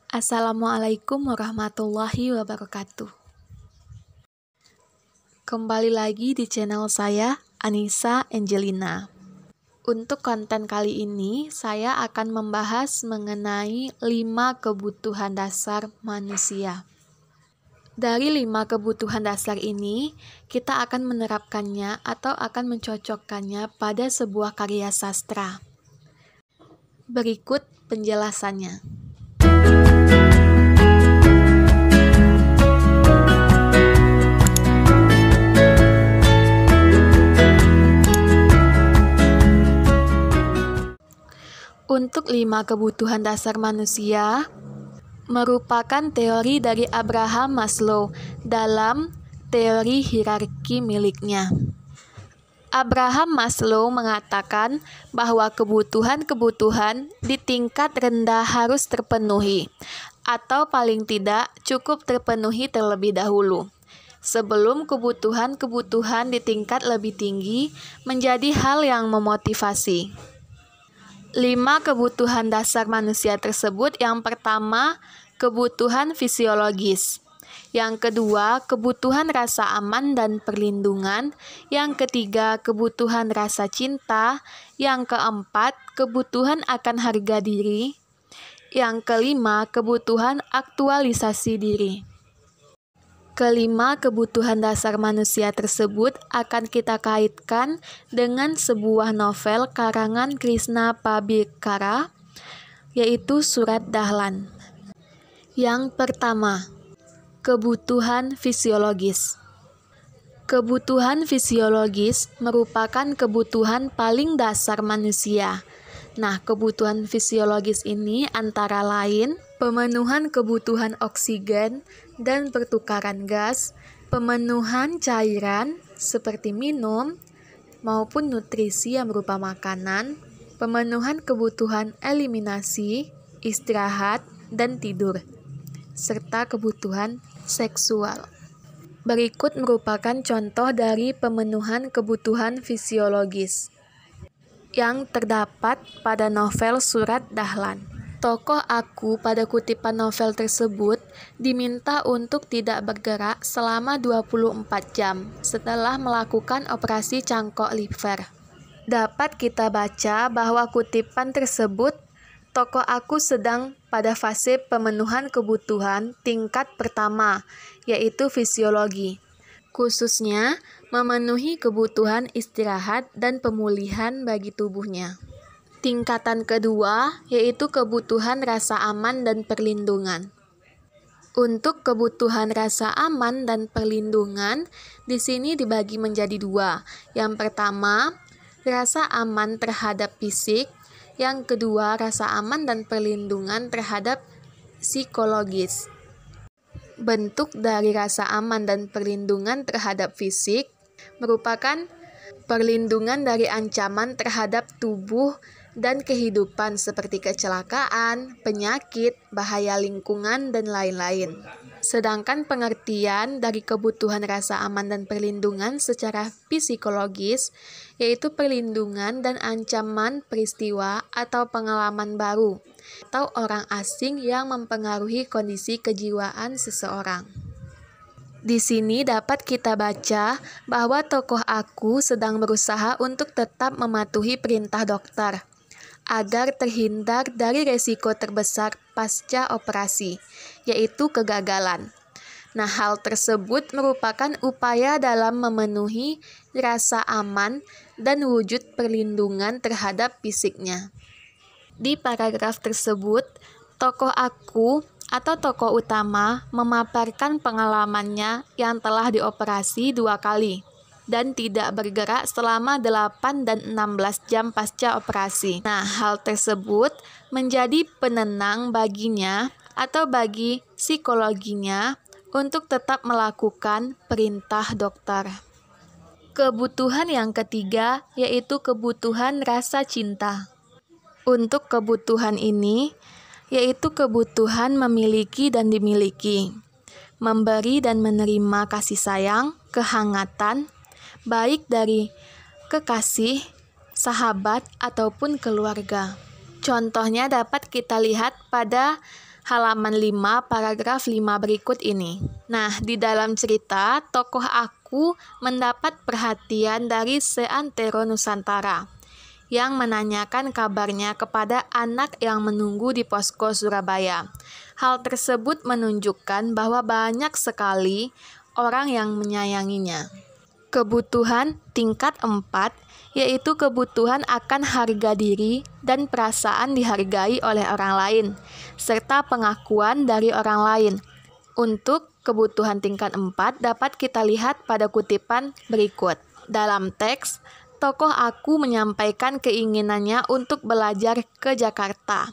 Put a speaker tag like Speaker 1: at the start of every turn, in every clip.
Speaker 1: Assalamualaikum warahmatullahi wabarakatuh. Kembali lagi di channel saya, Anissa Angelina. Untuk konten kali ini, saya akan membahas mengenai 5 kebutuhan dasar manusia. Dari 5 kebutuhan dasar ini, kita akan menerapkannya atau akan mencocokkannya pada sebuah karya sastra. Berikut penjelasannya. Untuk 5 kebutuhan dasar manusia merupakan teori dari Abraham Maslow dalam teori hierarki miliknya. Abraham Maslow mengatakan bahwa kebutuhan-kebutuhan di tingkat rendah harus terpenuhi, atau paling tidak cukup terpenuhi terlebih dahulu, sebelum kebutuhan-kebutuhan di tingkat lebih tinggi menjadi hal yang memotivasi. 5 kebutuhan dasar manusia tersebut, yang pertama, kebutuhan fisiologis. Yang kedua, kebutuhan rasa aman dan perlindungan. Yang ketiga, kebutuhan rasa cinta. Yang keempat, kebutuhan akan harga diri. Yang kelima, kebutuhan aktualisasi diri. Kelima kebutuhan dasar manusia tersebut akan kita kaitkan dengan sebuah novel karangan Krishna Pabikara, yaitu Surat Dahlan. Yang pertama, kebutuhan fisiologis. Kebutuhan fisiologis merupakan kebutuhan paling dasar manusia. Nah, kebutuhan fisiologis ini antara lain pemenuhan kebutuhan oksigen dan pertukaran gas, pemenuhan cairan seperti minum maupun nutrisi yang berupa makanan, pemenuhan kebutuhan eliminasi, istirahat, dan tidur, serta kebutuhan seksual. Berikut merupakan contoh dari pemenuhan kebutuhan fisiologis yang terdapat pada novel Surat Dahlan. Tokoh Aku pada kutipan novel tersebut diminta untuk tidak bergerak selama 24 jam setelah melakukan operasi cangkok liver. Dapat kita baca bahwa kutipan tersebut, tokoh Aku sedang pada fase pemenuhan kebutuhan tingkat pertama, yaitu fisiologi, khususnya memenuhi kebutuhan istirahat dan pemulihan bagi tubuhnya. Tingkatan kedua, yaitu kebutuhan rasa aman dan perlindungan. Untuk kebutuhan rasa aman dan perlindungan, di sini dibagi menjadi 2. Yang pertama, rasa aman terhadap fisik. Yang kedua, rasa aman dan perlindungan terhadap psikologis. Bentuk dari rasa aman dan perlindungan terhadap fisik merupakan perlindungan dari ancaman terhadap tubuh dan kehidupan seperti kecelakaan, penyakit, bahaya lingkungan, dan lain-lain. Sedangkan pengertian dari kebutuhan rasa aman dan perlindungan secara psikologis, yaitu perlindungan dan ancaman peristiwa atau pengalaman baru, atau orang asing yang mempengaruhi kondisi kejiwaan seseorang. Di sini dapat kita baca bahwa tokoh Aku sedang berusaha untuk tetap mematuhi perintah dokter agar terhindar dari resiko terbesar pasca operasi, yaitu kegagalan. Nah, hal tersebut merupakan upaya dalam memenuhi rasa aman dan wujud perlindungan terhadap fisiknya. Di paragraf tersebut, tokoh Aku atau tokoh utama memaparkan pengalamannya yang telah dioperasi 2 kali dan tidak bergerak selama 8 dan 16 jam pasca operasi. Nah, hal tersebut menjadi penenang baginya atau bagi psikologinya untuk tetap melakukan perintah dokter. Kebutuhan yang ketiga, yaitu kebutuhan rasa cinta. Untuk kebutuhan ini, yaitu kebutuhan memiliki dan dimiliki, memberi dan menerima kasih sayang, kehangatan, baik dari kekasih, sahabat, ataupun keluarga. Contohnya dapat kita lihat pada halaman 5, paragraf 5 berikut ini. Nah, di dalam cerita, tokoh aku mendapat perhatian dari seantero Nusantara yang menanyakan kabarnya kepada anak yang menunggu di posko Surabaya. Hal tersebut menunjukkan bahwa banyak sekali orang yang menyayanginya. Kebutuhan tingkat 4, yaitu kebutuhan akan harga diri dan perasaan dihargai oleh orang lain, serta pengakuan dari orang lain. Untuk kebutuhan tingkat 4 dapat kita lihat pada kutipan berikut. Dalam teks, tokoh aku menyampaikan keinginannya untuk belajar ke Jakarta.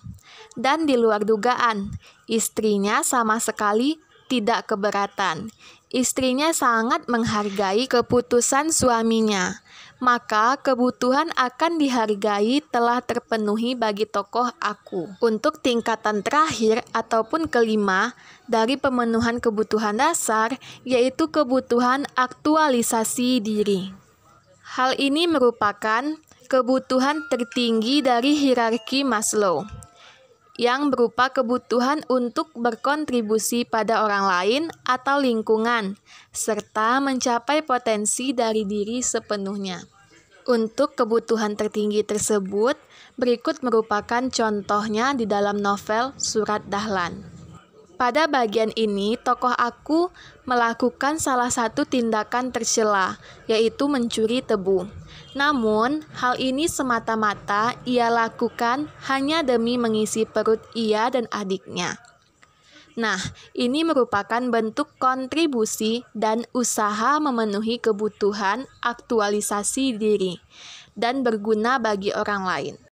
Speaker 1: Dan di luar dugaan, istrinya sama sekali tidak keberatan. Istrinya sangat menghargai keputusan suaminya. Maka kebutuhan akan dihargai telah terpenuhi bagi tokoh aku. Untuk tingkatan terakhir ataupun kelima dari pemenuhan kebutuhan dasar, yaitu kebutuhan aktualisasi diri. Hal ini merupakan kebutuhan tertinggi dari hierarki Maslow, yang berupa kebutuhan untuk berkontribusi pada orang lain atau lingkungan, serta mencapai potensi dari diri sepenuhnya. Untuk kebutuhan tertinggi tersebut, berikut merupakan contohnya di dalam novel Surat Dahlan. Pada bagian ini, tokoh aku melakukan salah satu tindakan tercela, yaitu mencuri tebu. Namun, hal ini semata-mata ia lakukan hanya demi mengisi perut ia dan adiknya. Nah, ini merupakan bentuk kontribusi dan usaha memenuhi kebutuhan aktualisasi diri dan berguna bagi orang lain.